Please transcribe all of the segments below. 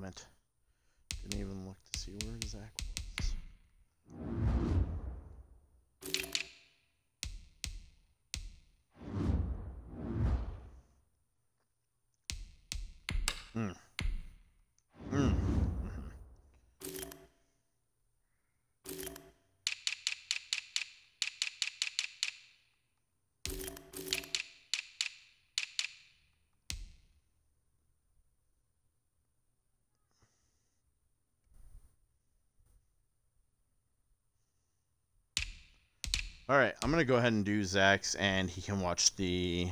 it. Didn't even look to see where Zach was. Hmm. Hmm. All right, I'm gonna go ahead and do Zach's, and he can watch the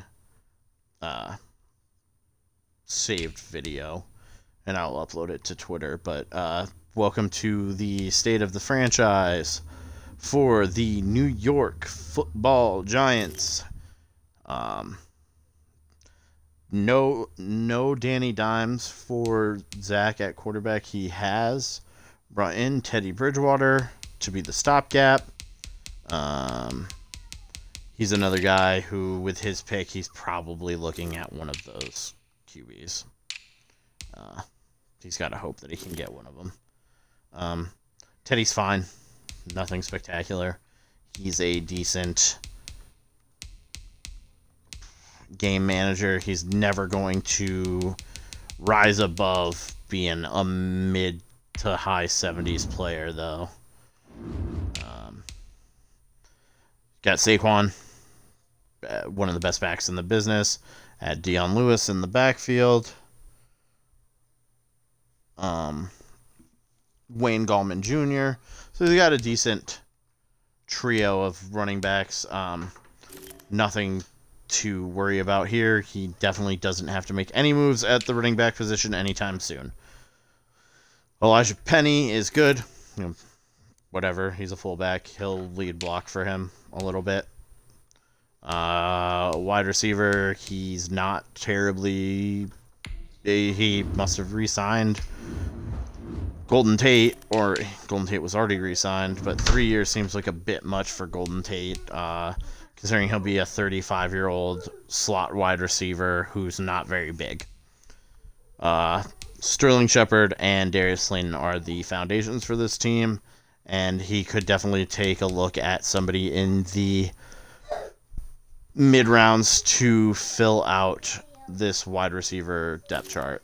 saved video, and I'll upload it to Twitter. But welcome to the state of the franchise for the New York Football Giants. No Danny Dimes for Zach at quarterback. He has brought in Teddy Bridgewater to be the stopgap. He's another guy who, with his pick, he's probably looking at one of those QBs. He's got to hope that he can get one of them. Teddy's fine. Nothing spectacular. He's a decent game manager. He's never going to rise above being a mid to high 70s player, though. Got Saquon, one of the best backs in the business. Had Dion Lewis in the backfield. Wayne Gallman Jr. So he's got a decent trio of running backs. Nothing to worry about here. He definitely doesn't have to make any moves at the running back position anytime soon. Elijah Penny is good. Whatever. He's a fullback. He'll lead block for him a little bit. Wide receiver, he's not terribly... He must have re-signed Golden Tate, or Golden Tate was already re-signed, but 3 years seems like a bit much for Golden Tate, considering he'll be a 35-year-old slot wide receiver who's not very big. Sterling Shepard and Darius Slayton are the foundations for this team, and he could definitely take a look at somebody in the mid-rounds to fill out this wide receiver depth chart.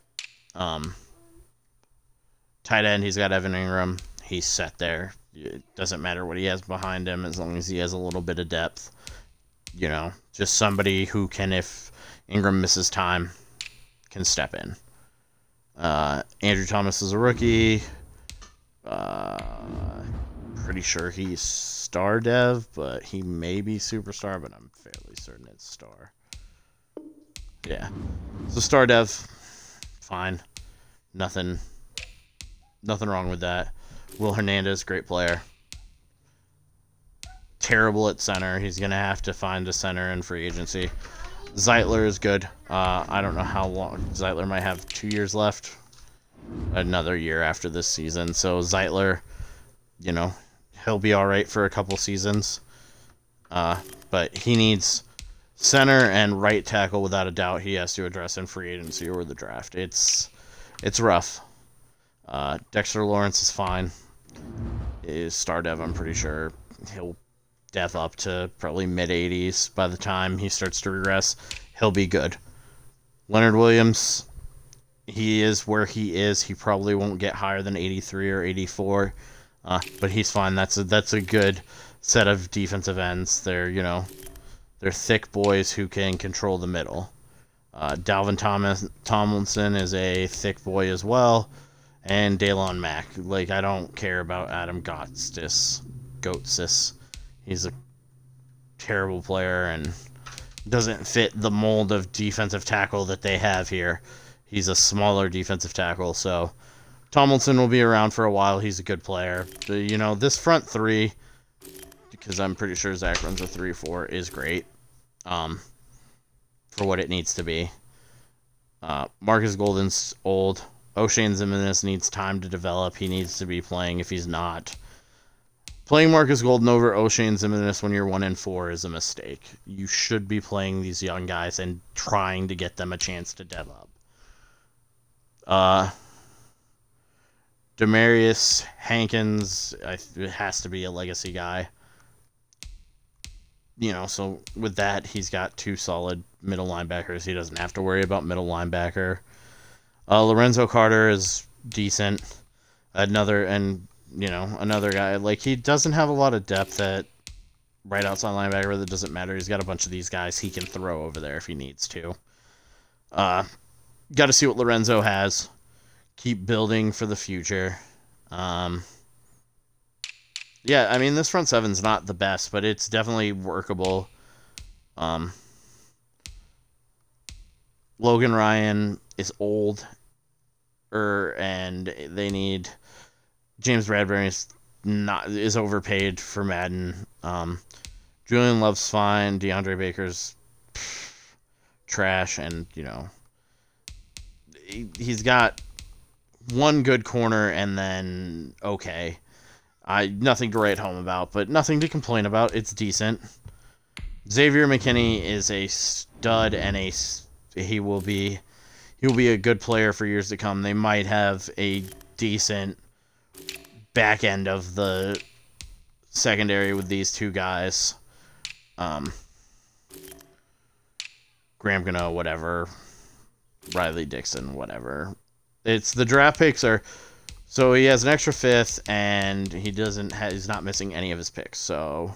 Tight end, he's got Evan Ingram. He's set there. It doesn't matter what he has behind him as long as he has a little bit of depth. Just somebody who can, if Ingram misses time, can step in. Andrew Thomas is a rookie. Pretty sure he's star dev, but he may be superstar, but I'm fairly certain it's star. Yeah. So star dev, fine. Nothing wrong with that. Will Hernandez, great player. Terrible at center. He's going to have to find a center in free agency. Zeitler is good. I don't know how long. Zeitler might have 2 years left. Another year after this season. So Zeitler, he'll be all right for a couple seasons. But he needs center and right tackle without a doubt. He has to address in free agency or the draft. It's rough. Dexter Lawrence is fine. Is star dev, I'm pretty sure. He'll dev up to probably mid-80s by the time he starts to regress. He'll be good. Leonard Williams, he is where he is. He probably won't get higher than 83 or 84, but he's fine. That's a good set of defensive ends. They're thick boys who can control the middle. Dalvin Tomlinson is a thick boy as well, and Daylon Mack. I don't care about Adam Gotsis. He's a terrible player and doesn't fit the mold of defensive tackle that they have here. He's a smaller defensive tackle, so Tomlinson will be around for a while. He's a good player. This front three, because I'm pretty sure Zach runs a 3-4, is great for what it needs to be. Marcus Golden's old. O'Shane Ximines needs time to develop. He needs to be playing. If he's not, playing Marcus Golden over O'Shane Ximines when you're 1-4 is a mistake. You should be playing these young guys and trying to get them a chance to dev up. Demarius Hankins, it has to be a legacy guy. So with that, he's got 2 solid middle linebackers. He doesn't have to worry about middle linebacker. Lorenzo Carter is decent. Another guy. Like, he doesn't have a lot of depth at right outside linebacker. That doesn't matter. He's got a bunch of these guys he can throw over there if he needs to. Got to see what Lorenzo has. Keep building for the future. Yeah, I mean, this front seven's not the best, but it's definitely workable. Logan Ryan is old, and they need James Bradbury is overpaid for Madden. Julian Love's fine. DeAndre Baker's trash, and he's got one good corner, and then okay. Nothing to write home about, but nothing to complain about. It's decent. Xavier McKinney is a stud, and he will be a good player for years to come. They might have a decent back end of the secondary with these 2 guys. Graham Gano, whatever. Riley Dixon, whatever. It's the draft picks are. So he has an extra 5th, and he's not missing any of his picks. So,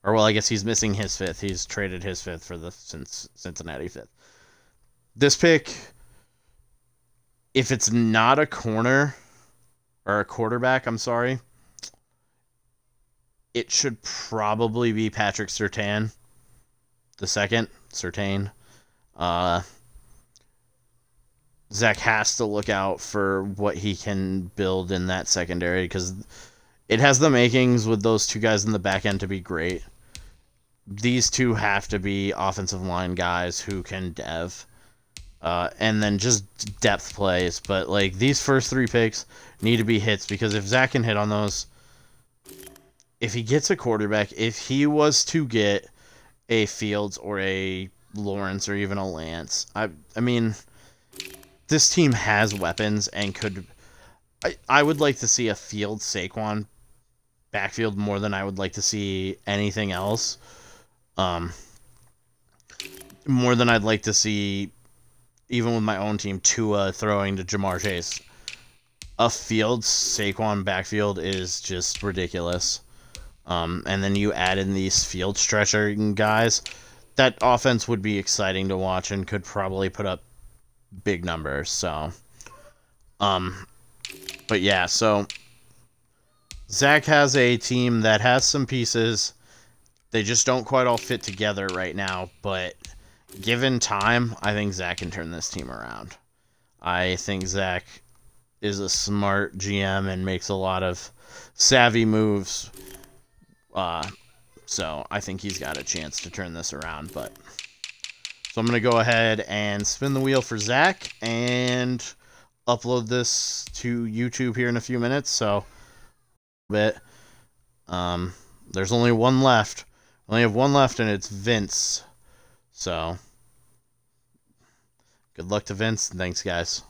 I guess he's missing his 5th. He's traded his 5th for the Cincinnati 5th. This pick, if it's not a corner or a quarterback, I'm sorry, it should probably be Patrick Surtain, the second. Surtain. Zach has to look out for what he can build in that secondary, because it has the makings with those 2 guys in the back end to be great. These 2 have to be offensive line guys who can dev. And then just depth plays. But, like, these first 3 picks need to be hits, because if Zach can hit on those, if he gets a quarterback, if he was to get a Fields or a Lawrence or even a Lance, I mean, this team has weapons and could. I would like to see a Fields Saquon backfield more than I would like to see anything else. More than I'd like to see, even with my own team, Tua throwing to Jamar Chase. A Fields Saquon backfield is just ridiculous. And then you add in these field stretching guys. That offense would be exciting to watch and could probably put up big numbers. So, but yeah, so Zach has a team that has some pieces. They just don't quite all fit together right now, but given time, I think Zach can turn this team around. I think Zach is a smart GM and makes a lot of savvy moves. So I think he's got a chance to turn this around, but so I'm going to go ahead and spin the wheel for Zach and upload this to YouTube here in a few minutes. So, there's only one left. I only have one left, and it's Vince. So, good luck to Vince, and thanks, guys.